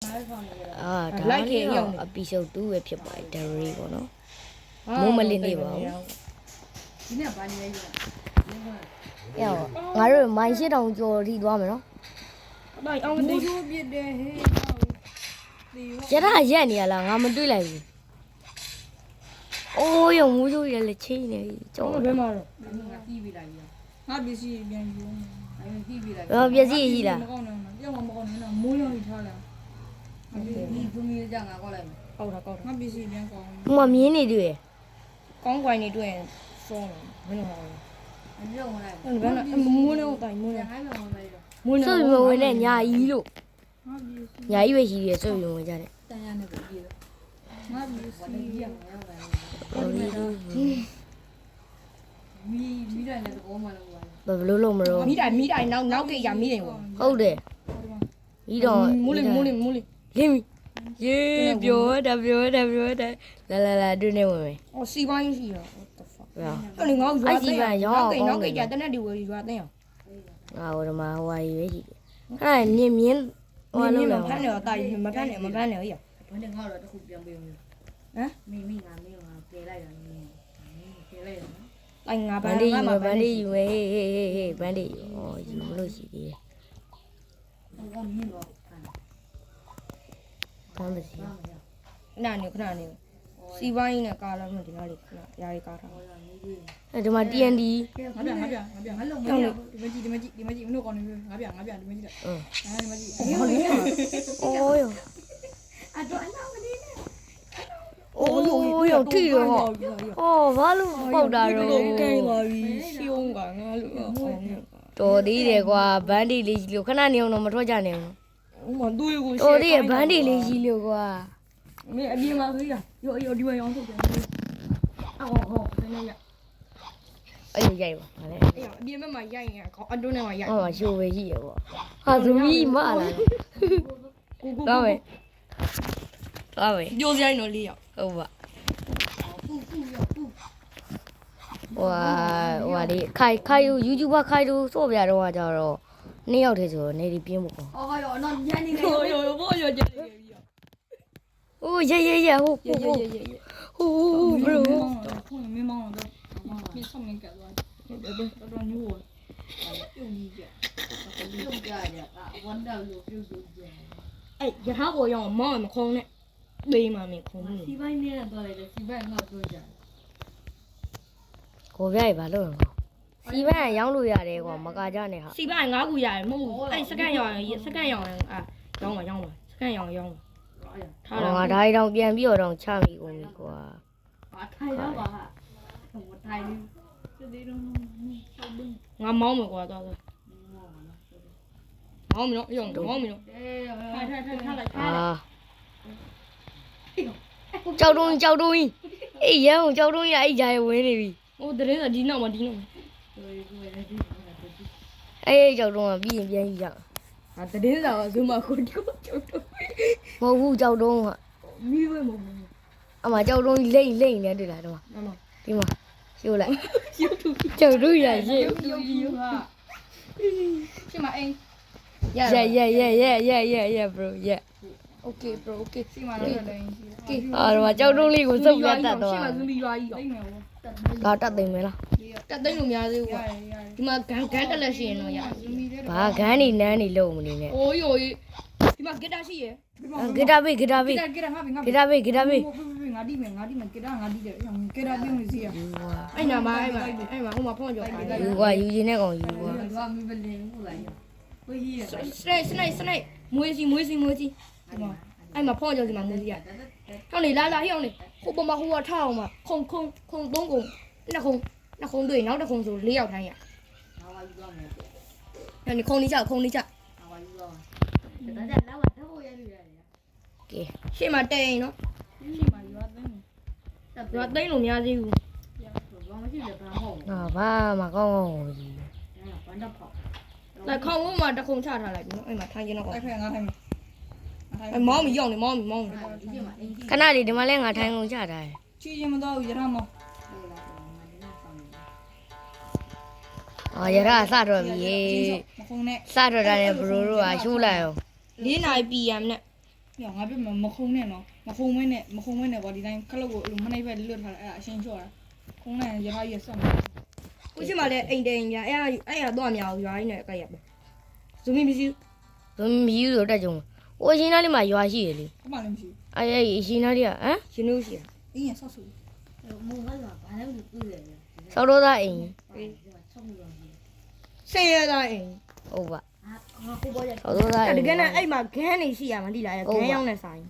လိုက်ခဲ့ရအောင် episode 2ပဲဖြစ်ပါတယ် diary ပေါ့နော်မိုးမလင်းနေပါဘူးဒီနေ့ဘာနေလဲရောငါတို့မိုင်းရှစ်တောင်ကျော်ထိသွားမယ်နော်အဲ့အောင်မိုးချိုးပြစ်တယ်ဟေးရတာရက်နေရလားငါမတွေ့လိုက်ဘူးအိုးရောမိုးချိုးရလက်ချင်းနေကျော်ဘယ်မှာတော့ငါပြီးပြီလားကြီးငါပစ္စည်းပြန်ယူအဲ့ပြီးပြီလားပစ္စည်းရှိလားမကောင်းတော့ပြောင်းမကောင်းနေတော့မိုးရောထားလာဒီဘုံကြီးကြငါကောက်လိုက်မယ်ကောက်တာငါပစ္စည်းပြန်ကောင်းဟိုမှာမြင်းနေတွေ့ကောင်းကွိုင်းနေတွေ့ရင်စောတယ်ဘယ်လိုလဲအမြုပ်ဝင်လိုက်ဘယ်လိုမိုးနေတော့တိုင်မိုးနေဟိုင်းမှာဝင်လိုက်တော့မိုးနေဆိုပြီးဝင်နေညာကြီးလို့ညာကြီးပဲရှိတယ်ဆိုပြီးဝင်ကြတယ်တန်ရနေပြီပြေတော့ငါပစ္စည်းပြန်ရောက်လာမိတိုင်းလည်းသဘောမှလည်းဘယ်လိုလုပ်မလို့မိတိုင်းနောက်ကိရမိတယ်ဟုတ်တယ်ပြီးတော့မိုးလေးလင်းပြီရေပြောတာလာတွင်းနေဝင်မယ်အော်စီပိုင်းရှိရ what the fuck အဲ့ဒီငါ့ကိုစီပိုင်းရောင်းနောက်ကိကြတနက်ဒီဝယ်ရွာသိအောင်ငါဟိုဒီမှာဟွာကြီးပဲရှိတယ်အဲ့မြင်းဟိုလုံးမဖမ်းနေတော့တာကြီးမဖမ်းနေဟိရဘယ်နဲ့ငါတော့တခုပြန်ပေးဦးဟမ်မိငါကဲလိုက်တာမင်းကဲလိုက်တာအိုင်ငါဘန်ဒီယူဘန်ဒီယူဟေးဘန်ဒီယူဩယူမလို့ရှိသေးတယ်ဘာမင်းတော့ဘာမစီခဏနေစီပိုင်းနဲ့ကားလာမှဒီနားလေးခဏယာရီကားထားအဲ့ဒီမှာ TND ငါပြငါလုံးမရဒီမကြည့်မင်းတို့ကောင်းနေပြီငါပြဒီမကြည့်လားဒီမကြည့်အိုးရောအတော့အနောက်မနေနဲ့အိုးရောထိရောဘာလို့ပေါက်တာတော့ကဲပါပြီရှုံးကငါလို့တော်သေးတယ်ကွာဘန်ဒီလေးကြီးလို့ခဏနေအောင်တော့မထွက်ကြနဲ့ဘူးဥမာသူ့ကိုတော်သေးဘန်ဒီလေးကြီးလို့ကွာမင်းအပြင်မှာဆိုရရောဒီမှာရောင်းထုတ်တယ်အော်တနေ့ရအဲ့လိုရိုက်ပါဗါလဲအေးအပြင်ဘက်မှာရိုက်ရင်အတွင်းထဲမှာရိုက်ဟောရှိုးပဲရှိရပေါ့ဟာသမီးမလာတော့မယ်ပြိုးစရိုက်တော့၄ယောက်ဟုတ်ပါဟွာဒီခိုင်ယူ YouTuber ခိုင်လူစော့ပြတော့ကကြတော့2ယောက်တည်းဆိုတော့နေဒီပြင်းဖို့ပေါ့အော်ရောတော့ညနေလေရောဘောရောကျနေပြီဟိုရေဟုတ်ဘရိုမင်းမောင်းတော့မင်းဆောင်နေကြတော့တော်ညို့ပြုံကြီးကြပြုံကြရဝန်တော်လို့ပြုစုကြအဲ့ရထားကိုရောမောင်းမခုံးနဲ့ပေးမှမင်းခုံးစီပိုင်းနဲ့တော့လေစီပိုင်းငါပြောကြကိုပြရပါလို့စီပန်းရောင်းလို့ရတယ်ကွာမကကြနဲ့ဟာစီပိုင်း9ခုရတယ်မဟုတ်ဘူးအဲ့စကန်ရောင်းရောင်းပါစကန်ရောင်းထားတော့ငါဒါရီတောင်ပြန်ပြီးတော့ချမိကုန်ပြီကွာဟာထိုင်တော့ပါဟာဟိုထိုင်နေတော့ငါမောင်းမယ်ကွာတော့မောင်းမလို့ရောမောင်းမလို့ထိုင်လိုက်ကြောက်တုံးအေးရအောင်ကြောက်တုံးရအဲ့ဂျာရဝင်နေပြီဟိုတရင်ကဒီနောက်မှာအဲ့ကြောက်တုံးကပြီးရင်ပြန်ယူကြဟာတရင်စာကဇုမခုကြောက်တုံးမဟုတ်ဘူးကြောက်တုံးကမီးဝဲမဟုတ်ဘူးအမကြောက်တုံးလိမ့်နေတွေ့လားတော့ဒီမှာရှိုးလိုက်ကြောက်တုံးရရှင်းဟာရှင်းမအင်းyeah bro yeah okay bro okay စီမတော့လည်းအာကြောက်တုံးလေးကိုစုပ်ပြတ်တော့ရှင်းမဇူလီရွာကြီးရောဒါတက်သိမ့်မယ်လားတက်သိမ့်လို့များသေးဘူးကွာဒီမှာဂန်တက်လက်ရှိရင်တော့ရဘာဂန်းနေနန်းနေလုံးမနေနဲ့အိုးယိုဒီမှာဂီတာရှိရယ်ဂီတာဘေးငါဒီမယ်ဂီတာငါဒီမယ်ဂီတာငါဒီတယ်ဂီတာပြုံးနေစီရအဲ့နာမအဲ့မှာဟိုမှာဖုန်းကြော်ပါယူကွာယူခြင်းနဲ့ကောင်ယူကွာဘာမီပလင်ဘူးလားဝေးရစနိုက်မွေးစီဒီမှာအဲ့မှာဖုန်းကြော်စီမှာမွေးစီရဟောင်းနေလာဟောင်းနေဟိုပမာဟိုကထားအောင်မှာခုံ3ခုနှစ်ခုတွေ့နောက်တစ်ခုဆို4ယောက်ထိုင်းရဟာယူရမယ်အဲ့ဒီခုံလေးချဟာယူရမှာဒါကြလာတော့ရရကဲရှေ့မှာတိန်နော်ရှေ့မှာရွာသိန်းလို့များသေးဘူးဘာမှမရှိတယ်ဘာမဟုတ်ဘူးဘာမှကောင်းကြီးဘန်တော့ဖောက်လိုက်ခေါင်းဝမှာတခုံချထားလိုက်ပြီနော်အဲ့မှာထိုင်ကျင်တော့အဲ့ဖက်ငါထိုင်အဲ့မောင်းမရောက်နေမောင်းခဏလေးဒီမှာလဲငါထိုင်ကုန်ချထားတယ်ချီရင်မတော့ရထားမောင်းရရစတော့ပြီစတော့တာနဲ့ဘရိုတို့ကရှိုးလိုက်အောင်4 နာရီ PM နဲ့ ညငါပြမခုံနဲ့နော်မခုံမဲနဲ့ကွာဒီတိုင်းခလုတ်ကိုအဲ့လိုမနှိပ်ပဲလွတ်ထားတယ်အဲ့ဒါအရှင်းလျှော့တာခုံနဲ့ရထားကြီးဆက်မှာ ကိုရှိမှလည်းအိမ်တိန်ညာအဲ့ဟာတော့အများရွာကြီးနဲ့ကြိုက်ရပဲဇူမီမရှိ ဘယ်မယူလို့တက်ကြုံဟိုရှင်သားလေးမှာရွာရှိရလေ အမှလည်းမရှိ အဲ့ရှင်သားလေးကဟမ် ရှင်တို့ရှိ ဘူးအင်းရဆောက်ဆူ ဆောက်တော့သားအိမ် ဆေးရတာအိမ် ဟုတ်ပါဆောက်တော့သားအိမ် တကယ်နဲ့အဲ့မှာဂန်းနေရှိရမှတိလာရဂန်းရောက်နေဆိုင်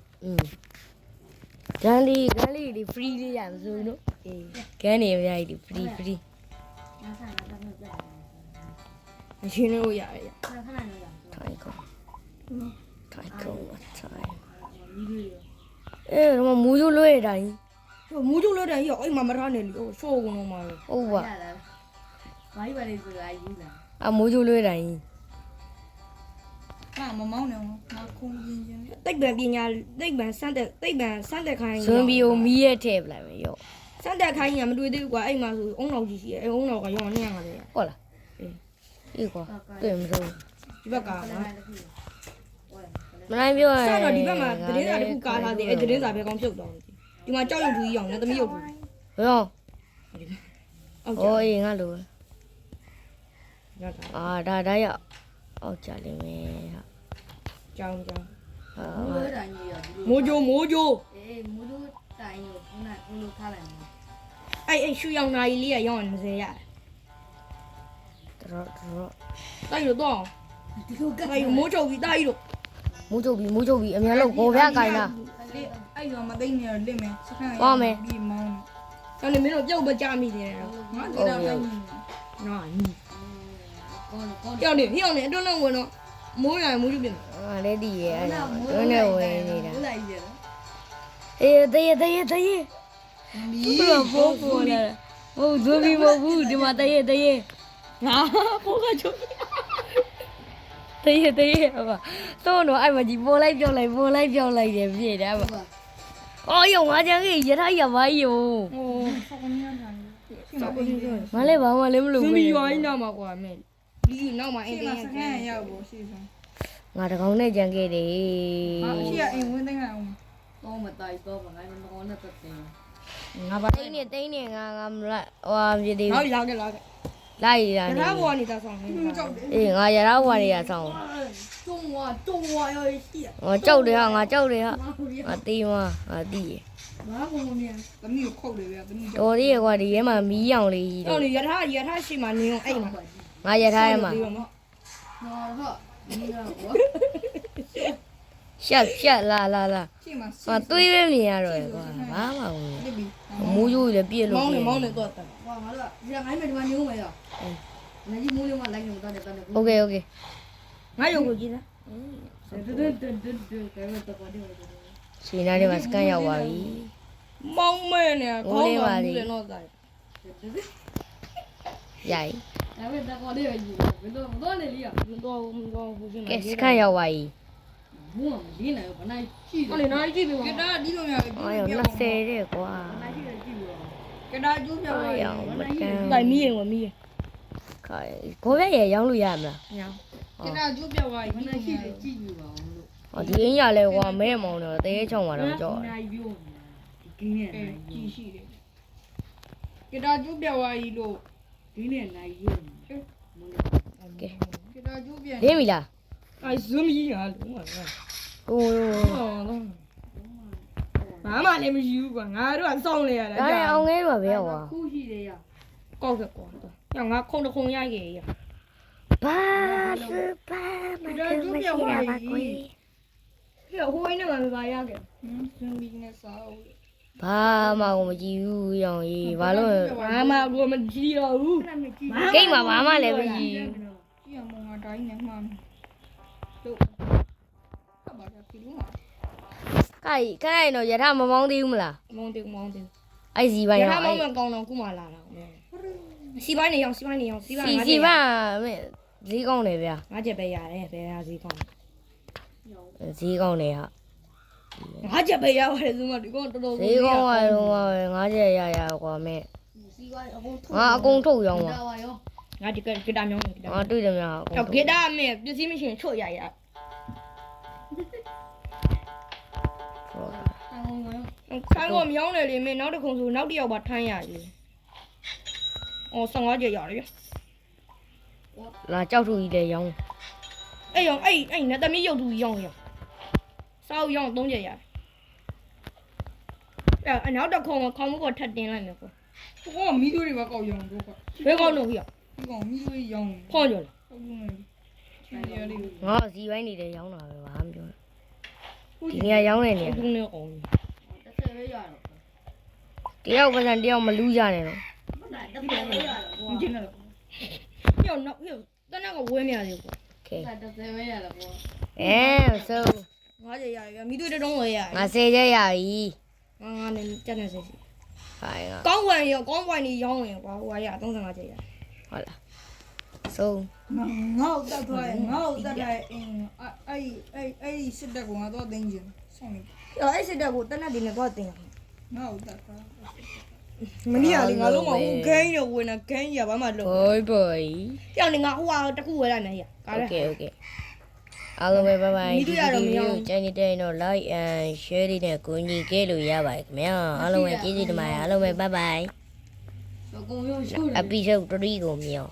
ဂန်လေးဒီ free လေးရမစိုးနော်အေးဂန်နေရည်ဒီ free အရှင်တို့ရတယ်ရ ထိုင်ကုန်ထိုင်တော့မူးရိုးလွဲတိုင်း ဟိုမူးကျလို့တဲ့ရောအဲ့မှာမထားနေလေဟိုရှိုးကုန်တော့မှာ ဟုတ်ပါအမူးရိုးလွဲတိုင်း ဟာမမောင်းနဲ့ငါခုံချင်းချင်း တိတ်ပံပညာတိတ်ပံစမ်းတဲ့ခိုင်း ဇွန်ဘီကိုမီးရဲထည့်ပလိုက်မယ်ရော့ စမ်းတဲ့ခိုင်းကမတွေ့သေးဘူးကွာအဲ့မှာဆိုအုံတော်ကြီးရှိတယ်အဲ့အုံတော်ကရောင်းနေရမှာလေ ဟုတ်လားအေးကွာတွေ့မလို့ ဒီဘက်ကနော် မနိုင်ပြောရ စတော့ဒီဘက်မှာသတင်းစာတစ်ခုကားထားတယ်အဲ့သတင်းစာပဲကောင်းပြုတ်တော့ဒီမှာကြောက်ရွံ့သူကြီးရောင်နဲ့သမီးရုပ်သူ ရော အောက်ကျ โอ้ยငါလို ရောက်တာ ဒါရအောက်ကြလိမ့်မယ်ဟာ ကြောင်းကြောင်း ဟာ မိုးကြိုး မူတို့တိုင်ကိုခုနကလို့ခါလိုက်မယ် အဲ့ရှူရောင်နာရီလေးကရောင်း20ရတယ် တော့ တိုက်လို့တော့ ဒီလိုက အဲ့မိုးချုပ်ပြီးတိုက်လို့ မူးချုပ်ပြီအများလုံးဘောပြကိုင်းတာ အဲ့ရောမသိနေရလစ်မယ်စခန်းပြီးမောင်း ကျောင်းနေမင်းတို့ပြုတ်မကြမိတယ်တော့ ငါဒီတော့တိုင်း နော် ကောင်း ကျောင်းနေအတွန်းလုံးဝင်တော့မိုးရမိုးချုပ်ပြင် ဟာလည်းဒီရဲ့အဲ့ဒါတွန်းနေဝင်နေတာ ဘူးလိုက်ရတယ် အေးတရေဘယ်လိုပိုးလာဟုတ်ဇူဘီမဟုတ်ဘူးဒီမှာတရေ ငါပိုးကချုပ် တရေဟာတော့တော့အဲ့မှာကြီးပေါ်လိုက်ပြောင်းလိုက်တယ်ပြည့်တယ်ပါအော်ယောငါချမ်းကြီးရထားရပါယော ဟိုဆောက်ကနေရတယ် ဆောက်ကုန်ပြီ မလေးဘာမှလည်းမလုပ် ဇူ ဘူး မီရွာကြီးနောက်မှာကွာမဲဒီနောက်မှာအိ ရှေ့ မ် မှာ တင်း စခန်းရောက်ဖို့ရှေ့ဆုံး ငါတကောင်နဲ့ကြံခဲ့တယ် ဟာရှေ့ကအိမ်ဝင်းသိမ်းလိုက်အောင် ကောင်းမတိုင်တော့ဘာငါမကောင်းတဲ့တက်တယ် ငါပါ တိန်းနေငါမလိုက်ဟွာပြသေး နောက်လာခဲ့ လိုက်ရ တ နေ ရားဘောနေတာဆောင်နေ ကြောက်တယ် အေးငါရထားဝါရဆောင် 中华要戏 ငါကြောက်တယ်ဟာငါတီးမငါတီး 哪个方面 သမီးကိုခုတ်တယ်ဗျသမီးကြောက် တော်သေးရကွာဒီထဲမှာမီးရောင်လေးကြီး တော့ တယ် လေရထားရှိမှနင်းအောင်အဲ့မှာ ငါရထားထဲမှာ 哪个你让我 ရှက်လာ ရှေ့မှာ ငါတွေးပဲမြင်ရတော့ကွာဘာမှမ လစ်ပြီး မူးရိုးလည်းပြည့်လို့ မောင်းနေတော့တယ် 哇完了你让俺们这边牛没有那你母牛嘛来牛到这到这 โอเค ငါရုပ်ကိုကြည့်လား 该我到过的 ရှင်နားထဲမှာစကန်ရောက်ပါပြီ မောင်းမဲနေခေါင်းကဘူးလေတော့တိုင် ရိုက် 该我到过的不到那里啊 မတော်ဘူးပြင် ကဲစကန်ရောက်ပါပြီ 我离那个本来去 ဟုတ်လေနိုင်ကြည့်ပြီ က ပါ တာဒီလိုမျိုး အော်ရော20တဲ့ကွာ ကတာကျိုးပြောင်း အော် လိုက် ရောမတန် တိုင်မီးရင်ဝမီးရင် ခိုင်ကိုပဲရရောင်းလို့ရမလား ညောင်း ကတာကျိုးပြောင်းသွားပြီ 本来去的记住吧我们 ဟောဒီအင်းရလဲကွာမဲမောင်တော့တဲချောင်းမှာတော့ကြောက် 那有今年 ကြည့်ရှိတယ်ကတာကျိုးပြောင်းသွားပြီလို့ 今年那有 ကဲ ကတာကျိုးပြန် ရင်းပြီလား အဲဇွမ်ကြီးဟာလုံးဝ ဟို ဘာမှလည်းမရှိဘူးကွာငါတို့ကစောင့်နေရတာ ဒါနဲ့အောင်ငယ်တော့ပဲကွာ 哭戏的呀 ကောက်တယ်ကွာညငါခုံတခုံရခဲ့ရ ဘာစပါမကမရှိတာပါကွေ ဟဲ့ဟိုင်းနဲ့မှမပါရခဲ့ စင်ပြီးနဲ့စားဦး ဘာမှမကြည့်ဘူးရောင်ကြီးဘာလို့ ဘာမှကိုမကြည့်တော့ဘူး ဂိတ်မှာဘာမှလည်းမကြည့် ကြည့်ရမောင်ကတိုင်းနဲ့မှန်းတို့ကဘာကြည့်လို့မှာ ခိုင်တော့ရထားမမောင်းသေးဘူးမလား မောင်းတယ်မောင်းတယ် အဲ့စီပိုင်း ရ ရော ထားမော အဲ့ င်းမကောင်းတော့ခုမှလာတာစီပိုင်းနေအောင်စီပိုင်းနေအောင်စီပိုင်း စီပါဈေးကောင်းတယ်ဗျာ ငါချက်ပဲရတယ်ဘယ်ဟာစီကောင်း ဈေးကောင်းတယ်ဟာ ငါချက်ပဲရပါတယ်ဆိုမှဒီကောင်တော်တော် ဈေးကောင်းတော့ငါးချက်ရကွာမဲ 西瓜我 ငါအကုန်ထုတ်ရောင်းပါ 知道吧哟 ငါဒီကဂီတာမြောင်းနေဂီတာ ငါတွေ့တယ်များအကုန် တော့ဂီတာအမေပစ္စည်းမရှိရင်ချွတ်ရရ ခိုင်းကမြောင်းတယ်လေမင်းနောက်တစ်ခုဆိုနောက်တစ်ယောက်ပါထမ်းရည်အော်15ကျရတယ်ဗျ လာကြောက်ထူကြီးလည်းရောင်း အဲ့ရောအဲ့နတ်သမီးရုပ်သူရောင်းစောက်ရောင်း3ကျရတယ်အဲ့နောက်တစ်ခုခေါင်းမပေါ်ထပ်တင်လိုက်မယ်ကွာ ဟောမီးသွေးတွေပါကောက်ရောင်းတော့ကွာ ဘယ်ကောင်းလို့ဟိရ ဒီကောင်မီးသွေးရောင်း ဖောင်းကြလား ဟုတ်ကဲ့ချင်းရလေး ငါစီပိုင်းနေတယ်ရောင်းတာပဲဘာမှမပြောဒီနေရာရောင်းနေနေ သူနဲ့အောင် 30ပဲရတော့ တယောက်ပစံတယောက်မလူးကြနဲ့တော့ ဟုတ်လား30ပဲရတော့ မကျင်းတော့ ပြောနောက်ပြောတနက်ကဝဲနေရတယ်ကွာ โอเค 30ပဲရတော့ပေါ့ ဆို 9ကျရတယ်ဗျမိသွေးတုံးဝဲရ ငါ10ချက်ရပြီ ငါနဲ့တက်နေစေစီ ဟာငါ ကောင်းဝင်ရောကောင်းဝင်ကြီးရောင်းရင်ကွာဟိုကရ35ကျရ ဟုတ်လားဆို ငါ့ကိုတတ်သွားရင်ငါ့ကိုတတ်လိုက်အင်းအဲ့စစ်တက်ကောင်ကတော့တင်းကျင်ဆောင်နေ အဲ့စစ်တက်ကိုတနက်ဒီနဲ့တော့တင် ငါ့ကိုတတ်သွား မနေ့ကလေငါလုံးမဟိုဂိမ်းရောဝင်တာဂိမ်းရဘာမှလုံး ဘိုးဘိုး ပြောင်းနေငါဟိုဟာတခုဝဲလိုက်မယ်ရကား โอ လဲ เคโอเคအားလုံးပဲဘိုင်ဘိုင် မိတွေ့ရတော့မရဘူး ကျန်နေတဲ့တော့ like and share လေးနဲ့ကိုညီခဲ့လို့ရပါတယ်ခင်ဗျာအားလုံးပဲကျေးဇူးတင်ပါတယ်အားလုံးပဲဘိုင်ဘိုင် အကုန်ရုံးရှိုးတယ် episode 3ကိုမြော